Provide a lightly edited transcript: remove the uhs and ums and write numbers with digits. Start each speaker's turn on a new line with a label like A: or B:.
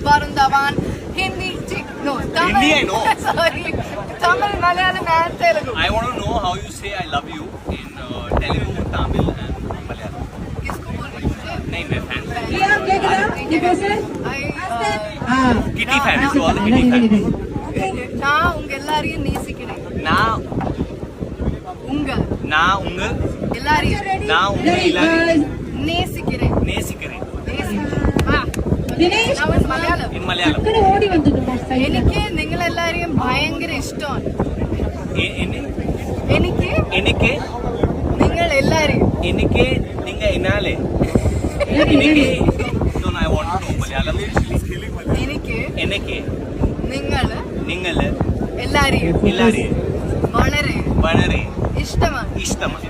A: Varun Dhawan. Hindi, no, Tamil.
B: Hindi, I know.
A: Sorry, Tamil, Malayalam and Telugu.
B: I want to know how you say I love you in Telugu, Tamil and Malayalam.
A: किसको बोल रही हूँ?
B: नहीं मैं fan
A: I,
B: kitty fan to all the kitty fan
A: நான் உங்க எல்லாரையும் நேசிக்கிறேன்.
B: நான்
A: உங்க
B: உங்க
A: எல்லாரையும்
B: நான் உங்க எல்லாரையும்
A: நேசிக்கிறேன்.
B: நேசிக்கிறேன்
A: മലയാളം
B: in Malayalam
A: എനിക്ക് നിങ്ങളെല്ലാരെയും ഭയങ്കര ഇഷ്ടമാണ്. എനിക്ക്
B: എനിക്ക്
A: നിങ്ങൾ എല്ലാരെയും
B: എനിക്ക് നിങ്ങൾ എന്നാലേ എനിക്ക് no I want to know Malayalam
A: എനിക്ക്
B: എനിക്ക്
A: നിങ്ങൾ
B: എല്ലാരെയും
A: വളരെ
B: വളരെ
A: ഇഷ്ടമാണ്.
B: ഇഷ്ടമാണ്